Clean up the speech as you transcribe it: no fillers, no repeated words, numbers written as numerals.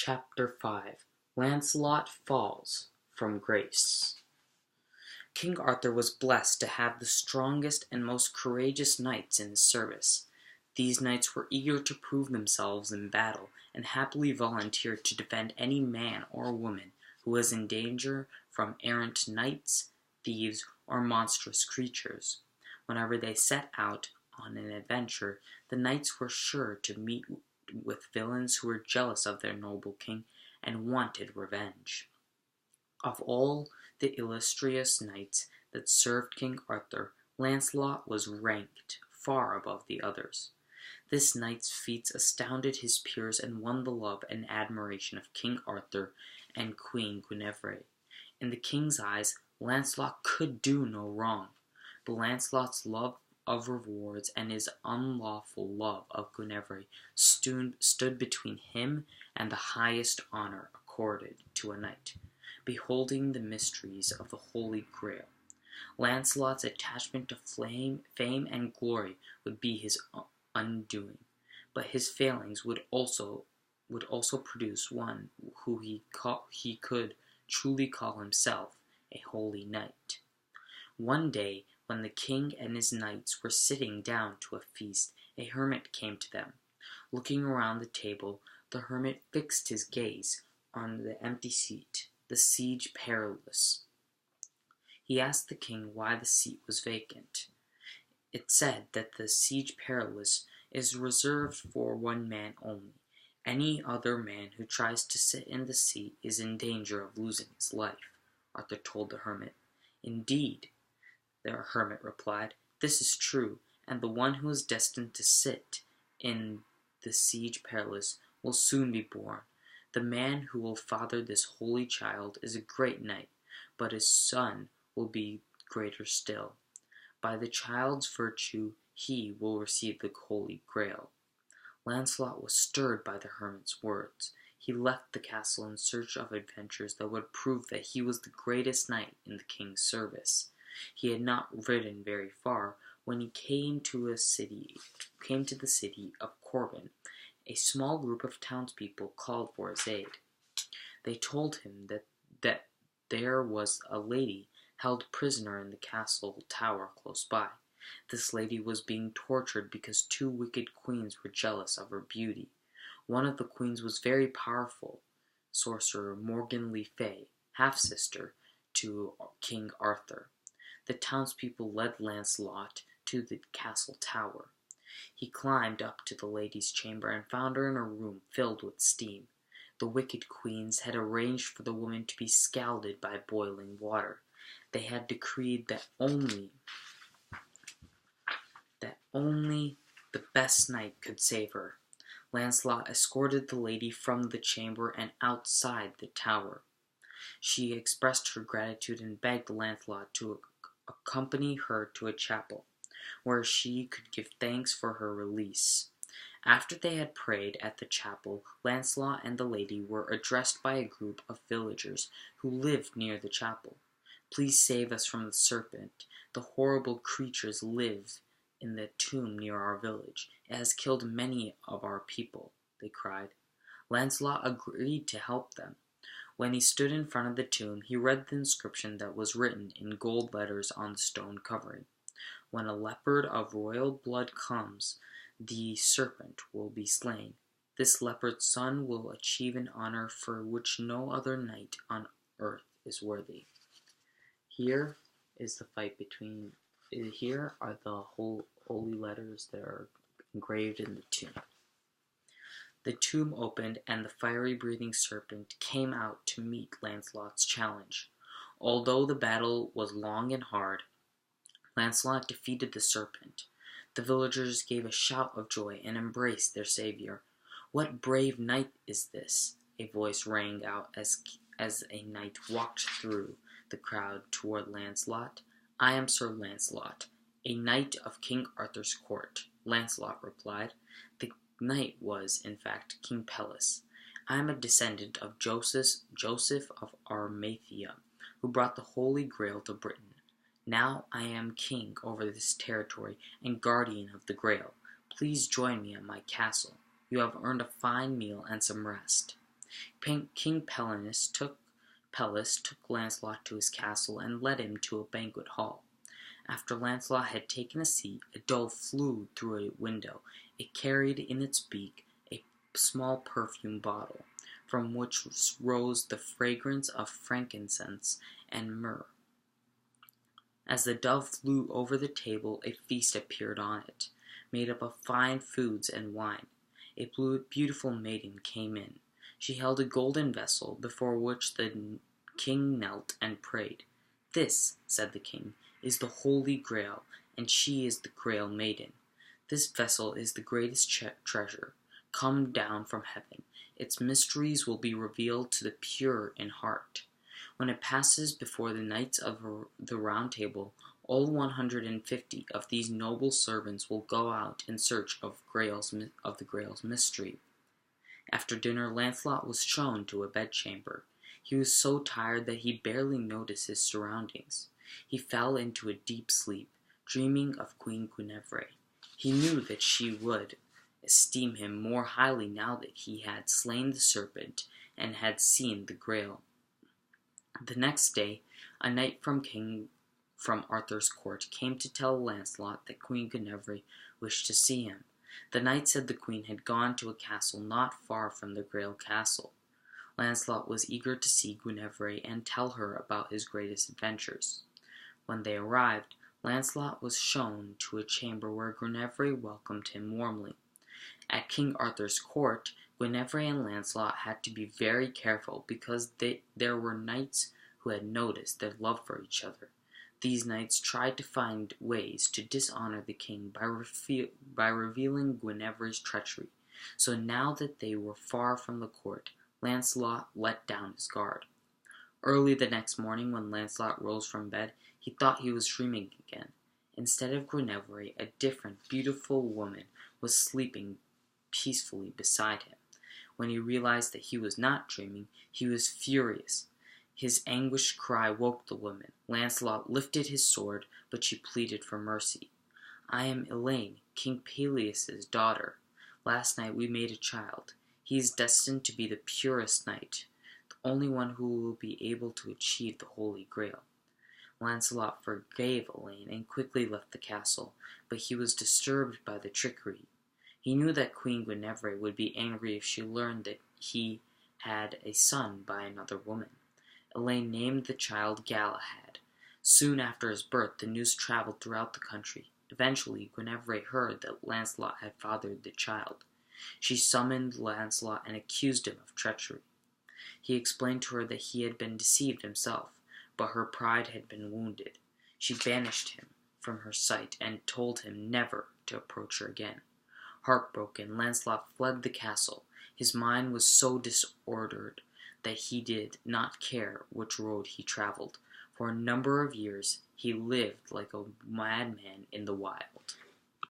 Chapter 5 Lancelot Falls from Grace. King Arthur was blessed to have the strongest and most courageous knights in his service. These knights were eager to prove themselves in battle, and happily volunteered to defend any man or woman who was in danger from errant knights, thieves, or monstrous creatures. Whenever they set out on an adventure, the knights were sure to meet with villains who were jealous of their noble king and wanted revenge. Of all the illustrious knights that served King Arthur, Lancelot was ranked far above the others. This knight's feats astounded his peers and won the love and admiration of King Arthur and Queen Guinevere. In the king's eyes, Lancelot could do no wrong, but Lancelot's love of rewards and his unlawful love of Guinevere stood between him and the highest honor accorded to a knight, beholding the mysteries of the Holy Grail. Lancelot's attachment to fame and glory would be his undoing, but his failings would also produce one who he could truly call himself a holy knight. One day, when the king and his knights were sitting down to a feast, a hermit came to them. Looking around the table, the hermit fixed his gaze on the empty seat, the Siege Perilous. He asked the king why the seat was vacant. It said that the Siege Perilous is reserved for one man only. Any other man who tries to sit in the seat is in danger of losing his life, Arthur told the hermit. Indeed, the hermit replied, this is true, and the one who is destined to sit in the Siege Perilous will soon be born. The man who will father this holy child is a great knight, but his son will be greater still. By the child's virtue he will receive the Holy Grail. Lancelot was stirred by the hermit's words. He left the castle in search of adventures that would prove that he was the greatest knight in the king's service. He had not ridden very far when he came to the city of Corbin. A small group of townspeople called for his aid. They told him that there was a lady held prisoner in the castle tower close by. This lady was being tortured because two wicked queens were jealous of her beauty. One of the queens was very powerful, sorcerer Morgan Le Fay, half-sister to King Arthur. The townspeople led Lancelot to the castle tower. He climbed up to the lady's chamber and found her in a room filled with steam. The wicked queens had arranged for the woman to be scalded by boiling water. They had decreed that only the best knight could save her. Lancelot escorted the lady from the chamber and outside the tower. She expressed her gratitude and begged Lancelot to accompany her to a chapel, where she could give thanks for her release. After they had prayed at the chapel, Lancelot and the lady were addressed by a group of villagers who lived near the chapel. Please save us from the serpent. The horrible creatures live in the tomb near our village. It has killed many of our people, they cried. Lancelot agreed to help them. When he stood in front of the tomb, he read the inscription that was written in gold letters on the stone covering. When a leopard of royal blood comes, the serpent will be slain. This leopard's son will achieve an honor for which no other knight on earth is worthy. Here is the fight between. Here are the holy letters that are engraved in the tomb. The tomb opened, and the fiery-breathing serpent came out to meet Lancelot's challenge. Although the battle was long and hard, Lancelot defeated the serpent. The villagers gave a shout of joy and embraced their savior. What brave knight is this? A voice rang out as a knight walked through the crowd toward Lancelot. I am Sir Lancelot, a knight of King Arthur's court, Lancelot replied. The knight was, in fact, King Pelles. I am a descendant of Joseph of Arimathea, who brought the Holy Grail to Britain. Now I am king over this territory and guardian of the Grail. Please join me at my castle. You have earned a fine meal and some rest. King Pelles took Lancelot to his castle and led him to a banquet hall. After Lancelot had taken a seat, a dove flew through a window. It carried in its beak a small perfume bottle, from which rose the fragrance of frankincense and myrrh. As the dove flew over the table, a feast appeared on it, made up of fine foods and wine. A beautiful maiden came in. She held a golden vessel, before which the king knelt and prayed. "This," said the king, "is the Holy Grail, and she is the Grail Maiden. This vessel is the greatest treasure, come down from heaven. Its mysteries will be revealed to the pure in heart. When it passes before the knights of the Round Table, all 150 of these noble servants will go out in search of the Grail's mystery." After dinner, Lancelot was shown to a bedchamber. He was so tired that he barely noticed his surroundings. He fell into a deep sleep, dreaming of Queen Guinevere. He knew that she would esteem him more highly now that he had slain the serpent and had seen the Grail. The next day, a knight from Arthur's court came to tell Lancelot that Queen Guinevere wished to see him. The knight said the queen had gone to a castle not far from the Grail Castle. Lancelot was eager to see Guinevere and tell her about his greatest adventures. When they arrived, Lancelot was shown to a chamber where Guinevere welcomed him warmly. At King Arthur's court, Guinevere and Lancelot had to be very careful because there were knights who had noticed their love for each other. These knights tried to find ways to dishonor the king by revealing Guinevere's treachery. So now that they were far from the court, Lancelot let down his guard. Early the next morning, when Lancelot rose from bed, he thought he was dreaming again. Instead of Guinevere, a different, beautiful woman was sleeping peacefully beside him. When he realized that he was not dreaming, he was furious. His anguished cry woke the woman. Lancelot lifted his sword, but she pleaded for mercy. "I am Elaine, King Peleus' daughter. Last night we made a child. He is destined to be the purest knight, the only one who will be able to achieve the Holy Grail." Lancelot forgave Elaine and quickly left the castle, but he was disturbed by the trickery. He knew that Queen Guinevere would be angry if she learned that he had a son by another woman. Elaine named the child Galahad. Soon after his birth, the news traveled throughout the country. Eventually, Guinevere heard that Lancelot had fathered the child. She summoned Lancelot and accused him of treachery. He explained to her that he had been deceived himself, but her pride had been wounded. She banished him from her sight and told him never to approach her again. Heartbroken, Lancelot fled the castle. His mind was so disordered that he did not care which road he traveled. For a number of years, he lived like a madman in the wild.